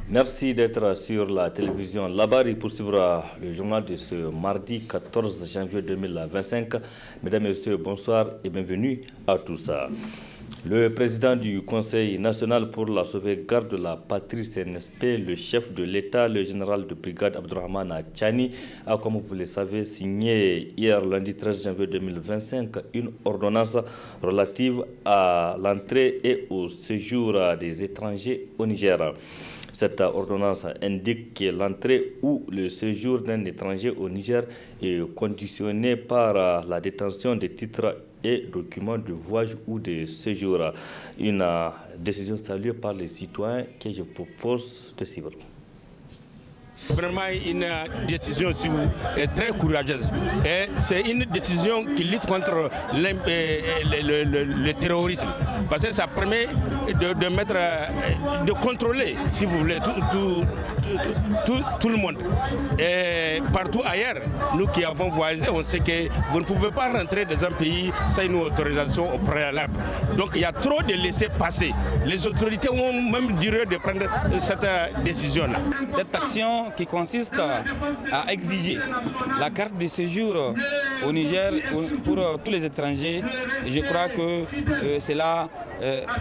Merci d'être sur la télévision Labari pour suivre le journal de ce mardi 14 janvier 2025. Mesdames et messieurs, bonsoir et bienvenue à tous. Le président du Conseil national pour la sauvegarde de la patrie CNSP, le chef de l'État, le général de brigade Abdourahmane Tchani, a, comme vous le savez, signé hier lundi 13 janvier 2025 une ordonnance relative à l'entrée et au séjour des étrangers au Niger. Cette ordonnance indique que l'entrée ou le séjour d'un étranger au Niger est conditionné par la détention des titres et documents de voyage ou de séjour. Une décision saluée par les citoyens que je propose de suivre. Vraiment une décision très courageuse. C'est une décision qui lutte contre le terrorisme. Parce que ça permet de contrôler, si vous voulez, tout le monde. Et partout ailleurs, nous qui avons voyagé, on sait que vous ne pouvez pas rentrer dans un pays sans une autorisation au préalable. Donc il y a trop de laisser-passer. Les autorités ont même duré de prendre cette décision-là. Cette action qui consiste à exiger la carte de séjour au Niger pour tous les étrangers, je crois que cela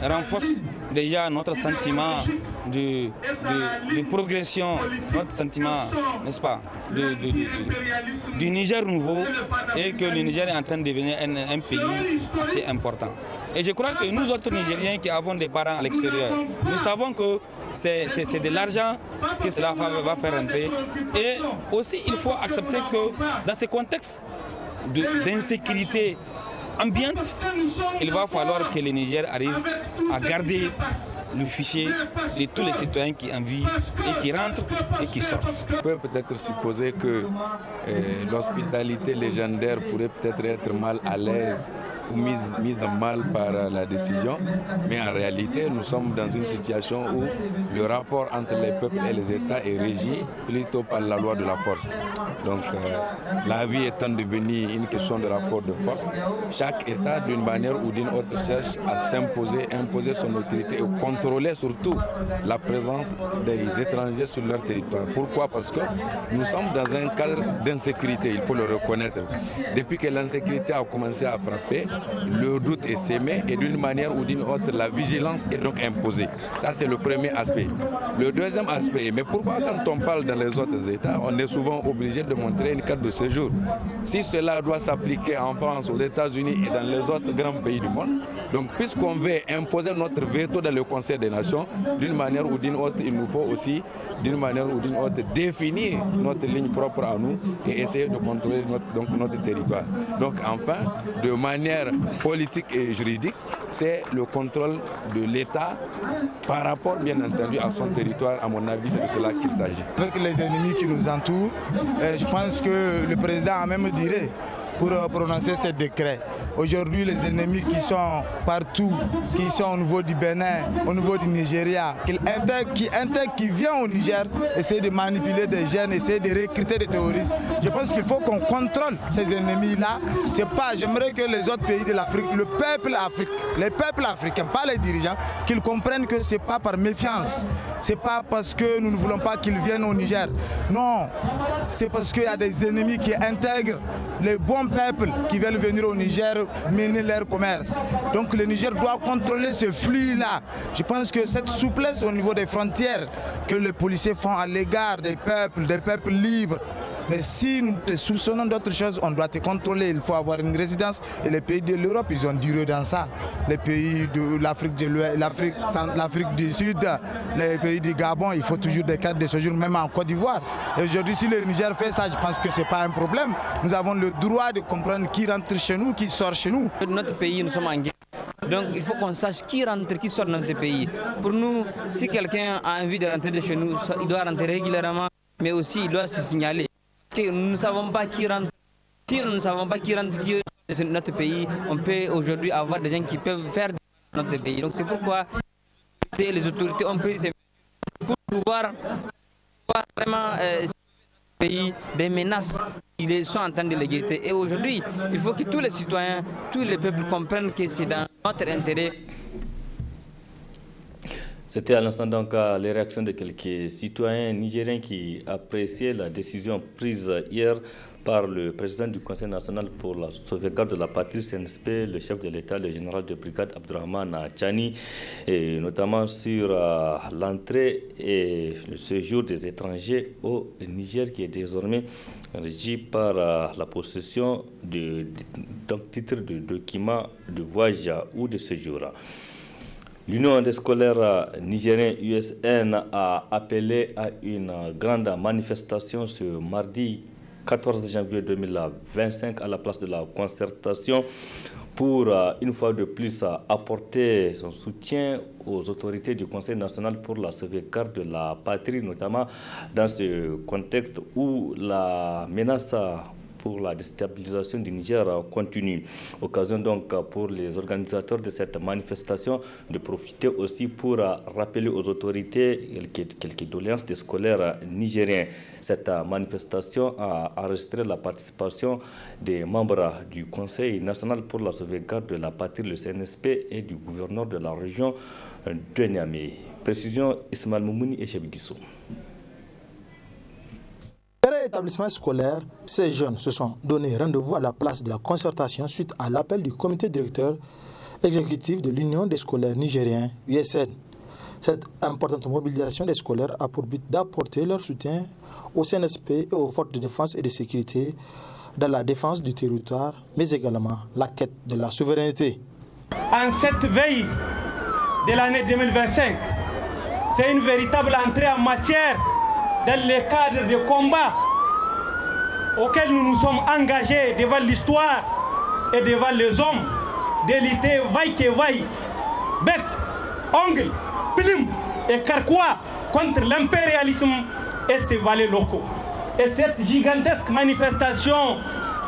renforce déjà notre sentiment de progression, notre sentiment, n'est-ce pas, du Niger nouveau, et que le Niger est en train de devenir un pays assez important. Et je crois que nous autres Nigériens qui avons des parents à l'extérieur, nous savons que c'est de l'argent que cela va faire entrer. Et aussi, il faut accepter que dans ces contextes d'insécurité ambiante, il va falloir que le Niger arrive à garder le fichier de tous les citoyens qui en vivent et qui rentrent et qui sortent. On peut peut-être supposer que l'hospitalité légendaire pourrait peut-être être mal à l'aise ou mise mal par la décision, mais en réalité nous sommes dans une situation où le rapport entre les peuples et les États est régi plutôt par la loi de la force. Donc la vie étant devenue une question de rapport de force, chaque État d'une manière ou d'une autre cherche à s'imposer, imposer son autorité et contrôler surtout la présence des étrangers sur leur territoire. Pourquoi? Parce que nous sommes dans un cadre d'insécurité, il faut le reconnaître. Depuis que l'insécurité a commencé à frapper, le doute est sémé et d'une manière ou d'une autre, la vigilance est donc imposée. Ça, c'est le premier aspect. Le deuxième aspect, mais pourquoi quand on parle dans les autres États, on est souvent obligé de montrer une carte de séjour? Si cela doit s'appliquer en France, aux États-Unis et dans les autres grands pays du monde, donc puisqu'on veut imposer notre veto dans le Conseil des Nations, d'une manière ou d'une autre, il nous faut aussi, d'une manière ou d'une autre, définir notre ligne propre à nous et essayer de contrôler notre territoire. Donc enfin, de manière politique et juridique, c'est le contrôle de l'État par rapport, bien entendu, à son territoire. À mon avis, c'est de cela qu'il s'agit. Avec les ennemis qui nous entourent, je pense que le président a même dit pour prononcer ce décret. Aujourd'hui, les ennemis qui sont partout, qui sont au niveau du Bénin, au niveau du Nigeria, qui viennent au Niger, essayer de manipuler des jeunes, essayer de recruter des terroristes. Je pense qu'il faut qu'on contrôle ces ennemis-là. J'aimerais que les autres pays de l'Afrique, les peuples africains, pas les dirigeants, qu'ils comprennent que ce n'est pas par méfiance. Ce n'est pas parce que nous ne voulons pas qu'ils viennent au Niger. Non, c'est parce qu'il y a des ennemis qui intègrent les bons peuples qui veulent venir au Niger mener leur commerce. Donc le Niger doit contrôler ce flux-là. Je pense que cette souplesse au niveau des frontières que les policiers font à l'égard des peuples libres, mais si nous te soupçonnons d'autres choses, on doit te contrôler. Il faut avoir une résidence. Et les pays de l'Europe, ils ont duré dans ça. Les pays de l'Afrique de l'Ouest, l'Afrique du Sud, les pays du Gabon, il faut toujours des cartes de séjour, même en Côte d'Ivoire. Et aujourd'hui, si le Niger fait ça, je pense que ce n'est pas un problème. Nous avons le droit de comprendre qui rentre chez nous, qui sort chez nous. Notre pays, nous sommes en guerre. Donc il faut qu'on sache qui rentre, qui sort dans notre pays. Pour nous, si quelqu'un a envie de rentrer de chez nous, il doit rentrer régulièrement, mais aussi il doit se signaler. Nous ne savons pas qui rentre, Si nous ne savons pas qui rentre dans notre pays, on peut aujourd'hui avoir des gens qui peuvent faire notre pays. Donc c'est pourquoi les autorités ont pris ces mesures pour pouvoir vraiment pays des menaces ils sont en train de les guetter. Et aujourd'hui, il faut que tous les citoyens, tous les peuples comprennent que c'est dans notre intérêt. C'était à l'instant donc les réactions de quelques citoyens nigériens qui appréciaient la décision prise hier par le président du Conseil national pour la sauvegarde de la patrie CNSP, le chef de l'État, le général de brigade Abdourahmane Tchani, et notamment sur l'entrée et le séjour des étrangers au Niger qui est désormais régi par la possession d'un titre de document de voyage ou de séjour. L'Union des scolaires nigériens USN a appelé à une grande manifestation ce mardi 14 janvier 2025 à la place de la concertation pour une fois de plus apporter son soutien aux autorités du Conseil national pour la sauvegarde de la patrie, notamment dans ce contexte où la menace pour la déstabilisation du Niger continue. Occasion donc pour les organisateurs de cette manifestation de profiter aussi pour rappeler aux autorités quelques doléances des scolaires nigériens. Cette manifestation a enregistré la participation des membres du Conseil national pour la sauvegarde de la patrie, le CNSP, et du gouverneur de la région de Niamey. Précision Ismaël Moumouni et Cheb Guissou. Établissement scolaire, ces jeunes se sont donné rendez-vous à la place de la concertation suite à l'appel du comité directeur exécutif de l'Union des scolaires nigériens, USN. Cette importante mobilisation des scolaires a pour but d'apporter leur soutien au CNSP et aux forces de défense et de sécurité dans la défense du territoire, mais également la quête de la souveraineté. En cette veille de l'année 2025, c'est une véritable entrée en matière dans les cadres de combat auxquels nous nous sommes engagés devant l'histoire et devant les hommes, de lutter vaille que vaille, bec, ongle, plume et carquois contre l'impérialisme et ses valets locaux. Et cette gigantesque manifestation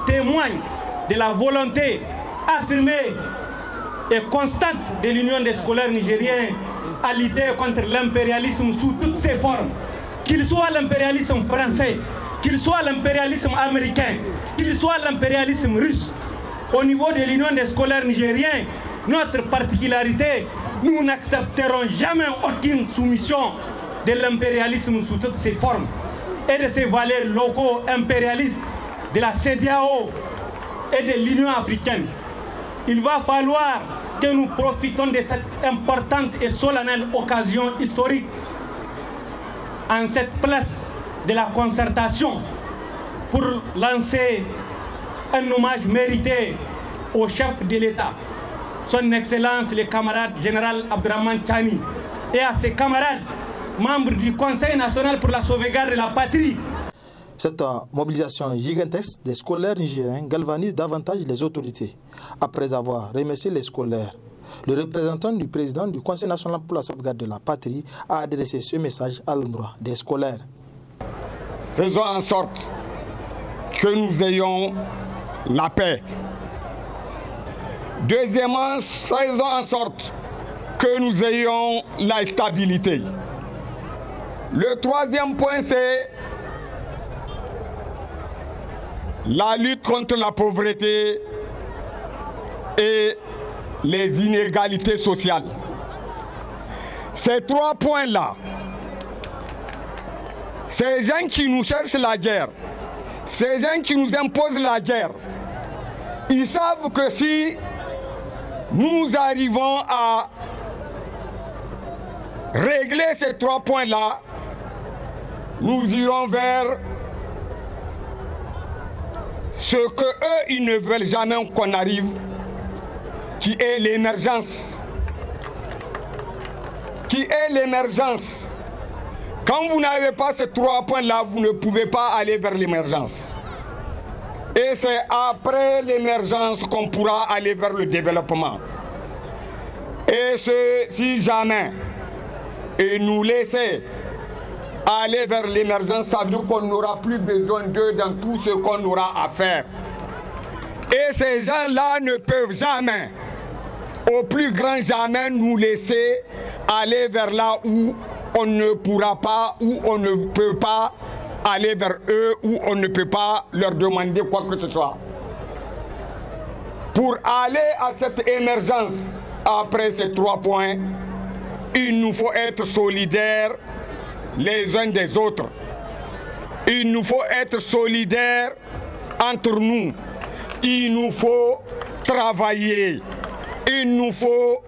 témoigne de la volonté affirmée et constante de l'Union des scolaires nigériens à lutter contre l'impérialisme sous toutes ses formes, qu'il soit l'impérialisme français, qu'il soit l'impérialisme américain, qu'il soit l'impérialisme russe. Au niveau de l'Union des scolaires nigériens, notre particularité, nous n'accepterons jamais aucune soumission de l'impérialisme sous toutes ses formes et de ses valeurs locaux impérialistes de la CEDEAO et de l'Union africaine. Il va falloir que nous profitons de cette importante et solennelle occasion historique en cette place de la concertation pour lancer un hommage mérité au chef de l'État, son Excellence le camarade général Abdourahmane Tchani, et à ses camarades membres du Conseil national pour la sauvegarde de la patrie. Cette mobilisation gigantesque des scolaires nigériens galvanise davantage les autorités. Après avoir remercié les scolaires, le représentant du président du Conseil national pour la sauvegarde de la patrie a adressé ce message à l'endroit des scolaires. Faisons en sorte que nous ayons la paix. Deuxièmement, faisons en sorte que nous ayons la stabilité. Le troisième point, c'est la lutte contre la pauvreté et les inégalités sociales. Ces trois points-là, ces gens qui nous cherchent la guerre, ces gens qui nous imposent la guerre, ils savent que si nous arrivons à régler ces trois points-là, nous irons vers ce que eux, ils ne veulent jamais qu'on arrive, qui est l'émergence. Qui est l'émergence. Quand vous n'avez pas ces trois points-là, vous ne pouvez pas aller vers l'émergence. Et c'est après l'émergence qu'on pourra aller vers le développement. Et si jamais et nous laisser aller vers l'émergence, ça veut dire qu'on n'aura plus besoin d'eux dans tout ce qu'on aura à faire. Et ces gens-là ne peuvent jamais, au plus grand jamais, nous laisser aller vers là où on ne pourra pas, où on ne peut pas aller vers eux, où on ne peut pas leur demander quoi que ce soit. Pour aller à cette émergence, après ces 3 points, il nous faut être solidaires les uns des autres. Il nous faut être solidaires entre nous. Il nous faut travailler. Il nous faut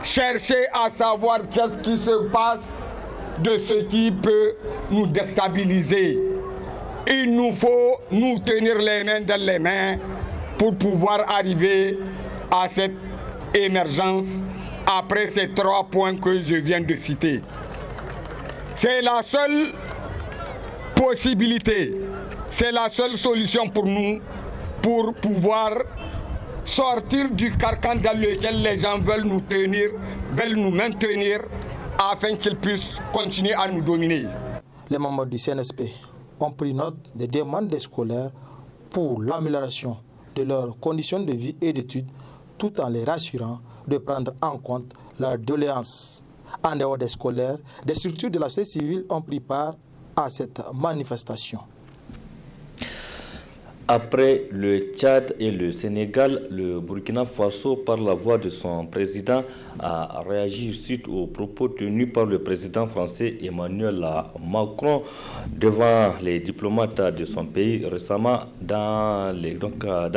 chercher à savoir qu'est-ce qui se passe de ce qui peut nous déstabiliser. Il nous faut nous tenir les mains dans les mains pour pouvoir arriver à cette émergence après ces 3 points que je viens de citer. C'est la seule possibilité, c'est la seule solution pour nous pour pouvoir sortir du carcan dans lequel les gens veulent nous tenir, veulent nous maintenir afin qu'ils puissent continuer à nous dominer. Les membres du CNSP ont pris note des demandes des scolaires pour l'amélioration de leurs conditions de vie et d'études, tout en les rassurant de prendre en compte leurs doléances. En dehors des scolaires, des structures de la société civile ont pris part à cette manifestation. Après le Tchad et le Sénégal, le Burkina Faso, par la voix de son président, a réagi suite aux propos tenus par le président français Emmanuel Macron devant les diplomates de son pays. Récemment, dans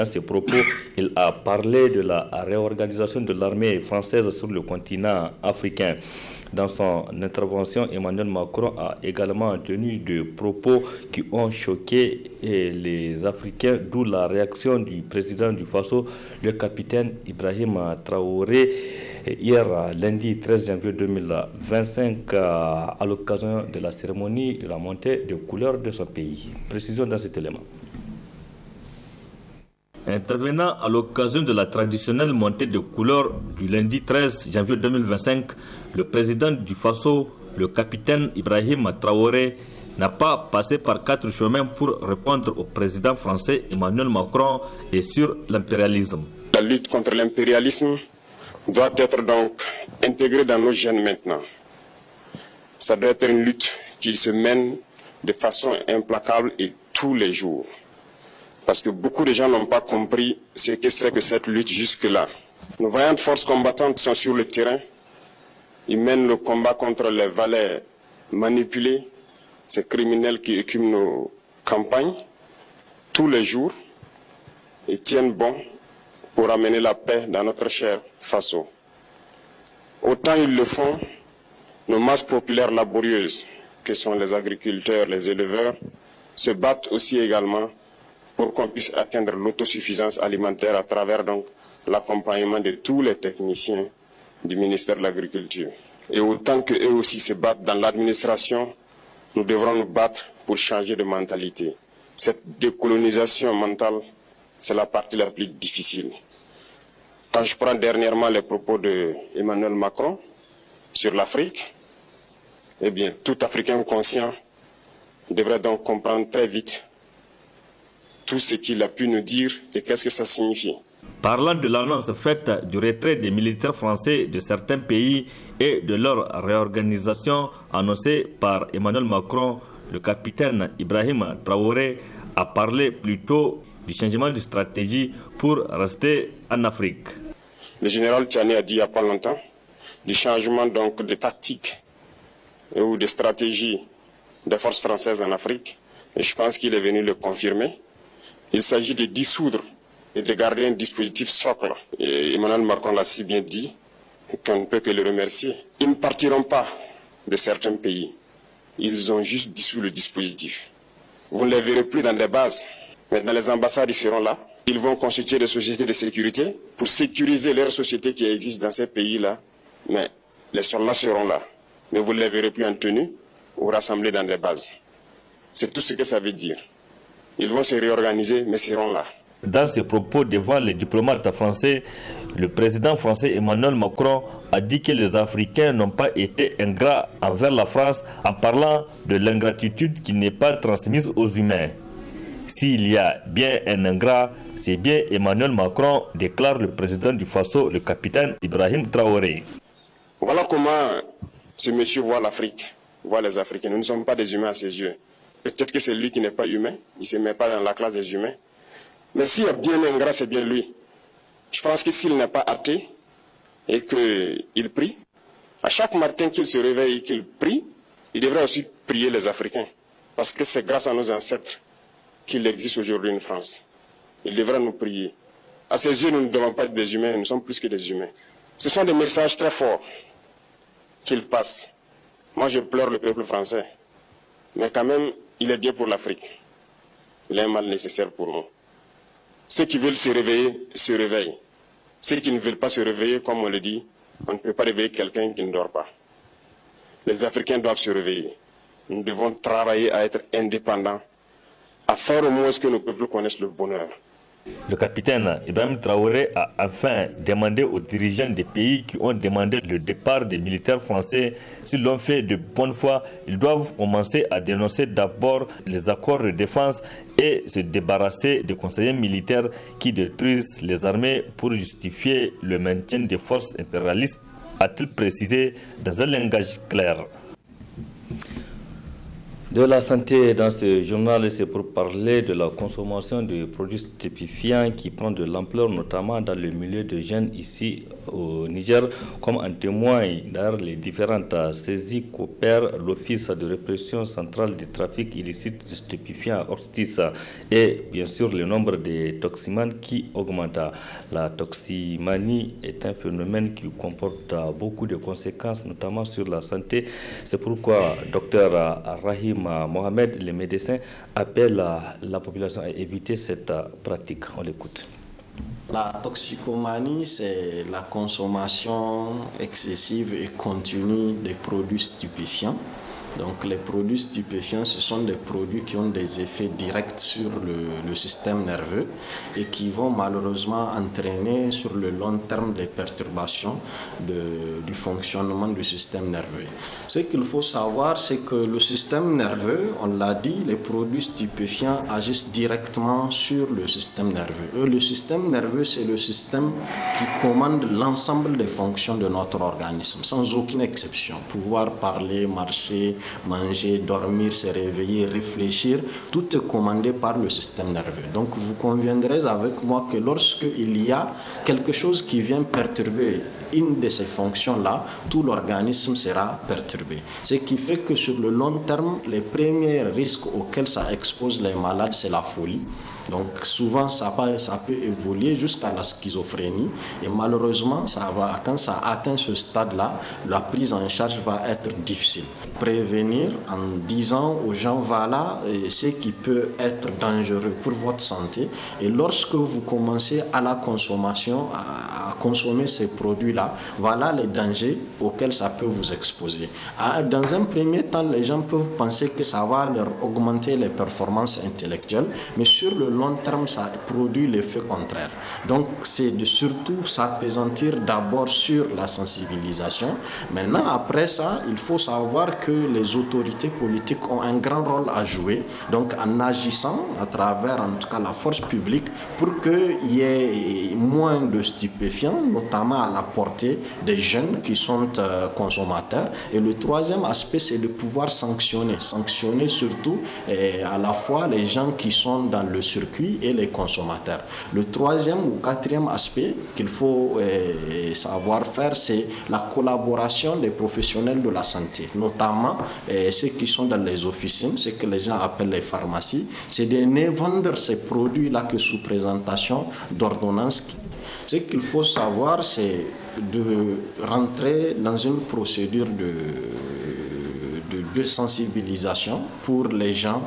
ses propos, il a parlé de la réorganisation de l'armée française sur le continent africain. Dans son intervention, Emmanuel Macron a également tenu des propos qui ont choqué les Africains, d'où la réaction du président du Faso, le capitaine Ibrahim Traoré, hier lundi 13 janvier 2025 à l'occasion de la cérémonie de la montée de couleurs de son pays. Précision dans cet élément. Intervenant à l'occasion de la traditionnelle montée de couleurs du lundi 13 janvier 2025, le président du Faso, le capitaine Ibrahim Traoré, n'a pas passé par 4 chemins pour répondre au président français Emmanuel Macron et sur l'impérialisme. La lutte contre l'impérialisme doit être donc intégrée dans nos gènes maintenant. Ça doit être une lutte qui se mène de façon implacable et tous les jours. Parce que beaucoup de gens n'ont pas compris ce que c'est que cette lutte jusque-là. Nos vaillantes forces combattantes sont sur le terrain. Ils mènent le combat contre les valets manipulés, ces criminels qui écument nos campagnes tous les jours et tiennent bon pour amener la paix dans notre cher Faso. Autant ils le font, nos masses populaires laborieuses, que sont les agriculteurs, les éleveurs, se battent aussi également pour qu'on puisse atteindre l'autosuffisance alimentaire à travers donc l'accompagnement de tous les techniciens du ministère de l'Agriculture. Et autant qu'eux aussi se battent dans l'administration, nous devrons nous battre pour changer de mentalité. Cette décolonisation mentale, c'est la partie la plus difficile. Quand je prends dernièrement les propos d'Emmanuel Macron sur l'Afrique, eh bien, tout Africain conscient devrait donc comprendre très vite tout ce qu'il a pu nous dire et qu'est-ce que ça signifie. Parlant de l'annonce faite du retrait des militaires français de certains pays et de leur réorganisation annoncée par Emmanuel Macron, le capitaine Ibrahim Traoré a parlé plutôt du changement de stratégie pour rester en Afrique. Le général Tchani a dit il n'y a pas longtemps du changement donc de tactique ou de stratégie des forces françaises en Afrique. Et je pense qu'il est venu le confirmer. Il s'agit de dissoudre et de garder un dispositif socle. Et Emmanuel Macron l'a si bien dit qu'on ne peut que le remercier. Ils ne partiront pas de certains pays. Ils ont juste dissous le dispositif. Vous ne les verrez plus dans des bases, mais dans les ambassades, ils seront là. Ils vont constituer des sociétés de sécurité pour sécuriser leurs sociétés qui existent dans ces pays-là. Mais les soldats seront là. Mais vous ne les verrez plus en tenue ou rassemblés dans des bases. C'est tout ce que ça veut dire. Ils vont se réorganiser, mais seront là. Dans ses propos devant les diplomates français, le président français Emmanuel Macron a dit que les Africains n'ont pas été ingrats envers la France en parlant de l'ingratitude qui n'est pas transmise aux humains. S'il y a bien un ingrat, c'est bien Emmanuel Macron, déclare le président du Faso, le capitaine Ibrahim Traoré. Voilà comment ce monsieur voit l'Afrique, voit les Africains. Nous ne sommes pas des humains à ses yeux. Peut-être que c'est lui qui n'est pas humain, il ne se met pas dans la classe des humains. Mais s'il y a bien un ingrat, c'est bien lui. Je pense que s'il n'est pas athée et qu'il prie, à chaque matin qu'il se réveille et qu'il prie, il devrait aussi prier les Africains. Parce que c'est grâce à nos ancêtres qu'il existe aujourd'hui une France. Il devrait nous prier. À ses yeux, nous ne devons pas être des humains, nous sommes plus que des humains. Ce sont des messages très forts qu'il passe. Moi, je pleure le peuple français. Mais quand même, il est bien pour l'Afrique. Il est un mal nécessaire pour nous. Ceux qui veulent se réveiller, se réveillent. Ceux qui ne veulent pas se réveiller, comme on le dit, on ne peut pas réveiller quelqu'un qui ne dort pas. Les Africains doivent se réveiller. Nous devons travailler à être indépendants, à faire au moins ce que nos peuples connaissent le bonheur. Le capitaine Ibrahim Traoré a enfin demandé aux dirigeants des pays qui ont demandé le départ des militaires français, s'ils l'ont fait de bonne foi, ils doivent commencer à dénoncer d'abord les accords de défense et se débarrasser des conseillers militaires qui détruisent les armées pour justifier le maintien des forces impérialistes, a-t-il précisé dans un langage clair. De la santé dans ce journal, c'est pour parler de la consommation de produits stupéfiants qui prend de l'ampleur, notamment dans le milieu de jeunes ici au Niger, comme en témoignent d'ailleurs les différentes saisies qu'opère l'Office de répression centrale du trafic illicite de stupéfiants Ortis et bien sûr le nombre de toximanes qui augmente. La toximanie est un phénomène qui comporte beaucoup de conséquences, notamment sur la santé. C'est pourquoi Dr Rahim Mohamed, le médecin, appelle la population à éviter cette pratique. On l'écoute. La toxicomanie, c'est la consommation excessive et continue des produits stupéfiants. Donc les produits stupéfiants, ce sont des produits qui ont des effets directs sur le système nerveux et qui vont malheureusement entraîner sur le long terme des perturbations du fonctionnement du système nerveux. Ce qu'il faut savoir, c'est que le système nerveux, on l'a dit, les produits stupéfiants agissent directement sur le système nerveux. Le système nerveux, c'est le système qui commande l'ensemble des fonctions de notre organisme, sans aucune exception. Pouvoir parler, marcher, manger, dormir, se réveiller, réfléchir, tout est commandé par le système nerveux. Donc vous conviendrez avec moi que lorsqu'il y a quelque chose qui vient perturber une de ces fonctions-là, tout l'organisme sera perturbé. Ce qui fait que sur le long terme, les premiers risques auxquels ça expose les malades, c'est la folie. Donc souvent ça peut évoluer jusqu'à la schizophrénie et malheureusement quand ça atteint ce stade-là, la prise en charge va être difficile. Prévenir en disant aux gens voilà ce qui peut être dangereux pour votre santé et lorsque vous commencez à la consommation, à consommer ces produits-là, voilà les dangers auxquels ça peut vous exposer. Dans un premier temps, les gens peuvent penser que ça va leur augmenter les performances intellectuelles, mais sur le long terme, ça produit l'effet contraire. Donc, c'est de surtout s'appesantir d'abord sur la sensibilisation. Maintenant, après ça, il faut savoir que les autorités politiques ont un grand rôle à jouer. Donc, en agissant à travers, en tout cas, la force publique, pour qu'il y ait moins de stupéfiants, notamment à la portée des jeunes qui sont consommateurs. Et le troisième aspect, c'est de pouvoir sanctionner. Sanctionner surtout à la fois les gens qui sont dans le circuit et les consommateurs. Le troisième ou quatrième aspect qu'il faut savoir faire, c'est la collaboration des professionnels de la santé, notamment ceux qui sont dans les officines, ce que les gens appellent les pharmacies, c'est de ne vendre ces produits-là que sous présentation d'ordonnance. Ce qu'il faut savoir, c'est de rentrer dans une procédure de sensibilisation pour les gens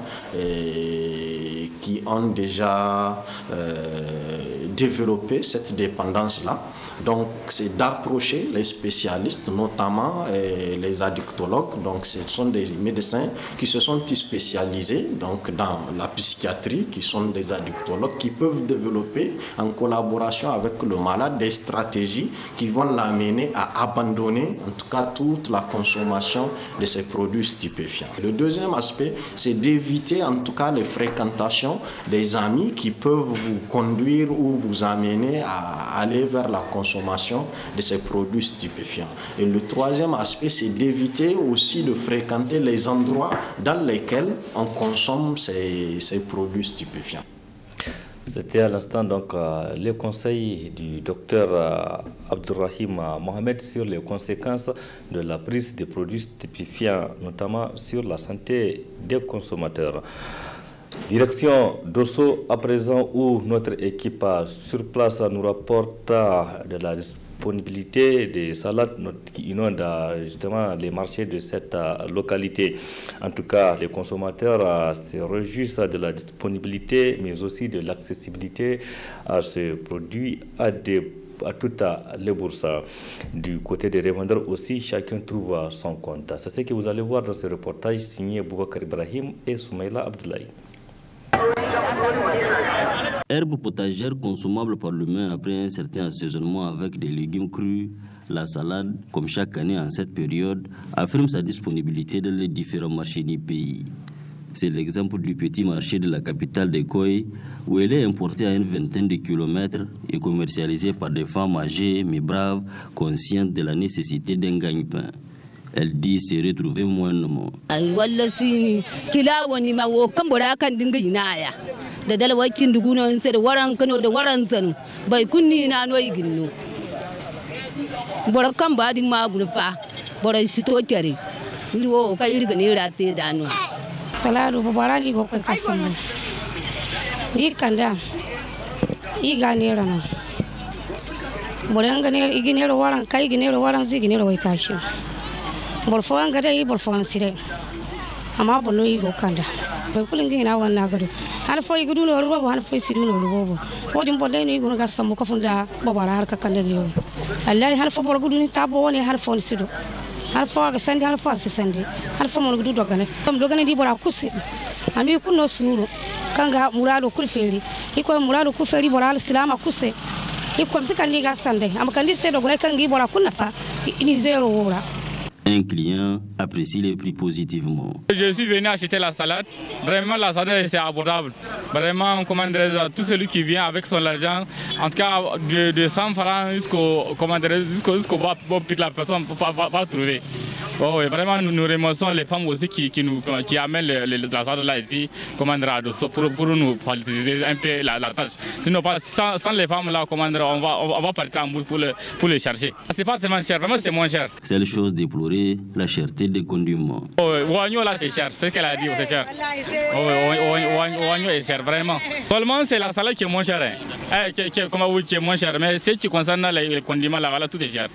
qui ont déjà développé cette dépendance-là. Donc, c'est d'approcher les spécialistes, notamment les addictologues. Donc, ce sont des médecins qui se sont spécialisés donc, dans la psychiatrie, qui sont des addictologues, qui peuvent développer en collaboration avec le malade des stratégies qui vont l'amener à abandonner, en tout cas, toute la consommation de ces produits stupéfiants. Le deuxième aspect, c'est d'éviter, en tout cas, les fréquentations consommation, des amis qui peuvent vous conduire ou vous amener à aller vers la consommation de ces produits stupéfiants. Et le troisième aspect, c'est d'éviter aussi de fréquenter les endroits dans lesquels on consomme ces produits stupéfiants. C'était à l'instant donc les conseils du docteur Abdurrahim Mohamed sur les conséquences de la prise des produits stupéfiants, notamment sur la santé des consommateurs. Direction d'Osso à présent, où notre équipe sur place nous rapporte de la disponibilité des salades qui inondent justement les marchés de cette localité. En tout cas, les consommateurs se réjouissent de la disponibilité, mais aussi de l'accessibilité à ce produit à toutes les bourses. Du côté des revendeurs aussi, chacun trouve son compte. C'est ce que vous allez voir dans ce reportage signé Boubacar Ibrahim et Soumaïla Abdoulaye. Herbe potagère consommable par l'humain après un certain assaisonnement avec des légumes crus, la salade, comme chaque année en cette période, affirme sa disponibilité dans les différents marchés du pays. C'est l'exemple du petit marché de la capitale des Koy, où elle est importée à une vingtaine de kilomètres et commercialisée par des femmes âgées mais braves, conscientes de la nécessité d'un gagne-pain. Elle dit se retrouver moindrement. Da dalwakin duguna sai da waran Kano da waran Zanu bai kunni na noyi ginno bora kan badin magun fa bora shi to tare irwo ka irga ne rate da no saladu babara di go kai kasan di kanda i gane rana bora ngane igine ro waran kai igine ro waran si igine ro wai tashi bor fo ngade i bor fo sire amma bolo i go kanda bai kulin gina wannan gado har foi gudu no rubo har foi sidu no rubo wodi bolle no iguna gasam ko funda babara har kakande ne wallahi har fo gudu ni tabo woni har fo sidu har fo ga sandi har fo sandi har fo mon gudu dogane dum dogane di bora kusse ami kunno suru kanga murado kulferi iko murado kulferi bora al salama kusse iko msikandi ga sande am kandi se dogone kangi bora kunna fa ni zero wora. Un client apprécie les prix positivement. Je suis venu acheter la salade. Vraiment, la salade c'est abordable. Vraiment, tout celui qui vient avec son argent, en tout cas de 100 francs jusqu'au bas, la personne va trouver. Oh, et vraiment, nous remercions les femmes aussi qui amènent la salade là ici, pour nous faciliter un peu la tâche. Sinon, sans les femmes là, on va partir en bourse pour les chercher. C'est pas tellement cher, vraiment c'est moins cher. C'est la chose déplorer la cherté des condiments. Oignon là c'est cher, c'est ce qu'elle a dit, c'est cher. Oignon est cher, vraiment. Seulement c'est la salade qui est moins chère. Qui est moins chère, mais ce qui concerne les condiments là, voilà, tout est cher.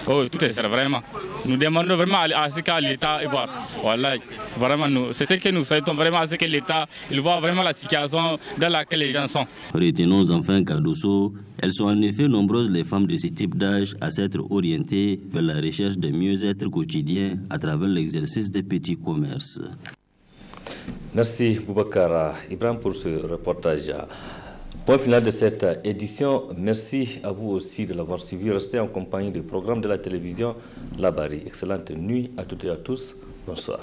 Oh, tout est cher, vraiment. Nous demandons vraiment à ce qu'à l'État voir. Voilà, vraiment, c'est ce que nous souhaitons vraiment à ce que l'État voit vraiment la situation dans laquelle les gens sont. Retenons enfin qu'à Dosso, elles sont en effet nombreuses les femmes de ce type d'âge à s'être orientées vers la recherche de mieux-être quotidien à travers l'exercice des petits commerces. Merci Boubacar Ibrahim pour ce reportage. Point final de cette édition. Merci à vous aussi de l'avoir suivi. Restez en compagnie du programme de la télévision Labari. Excellente nuit à toutes et à tous. Bonsoir.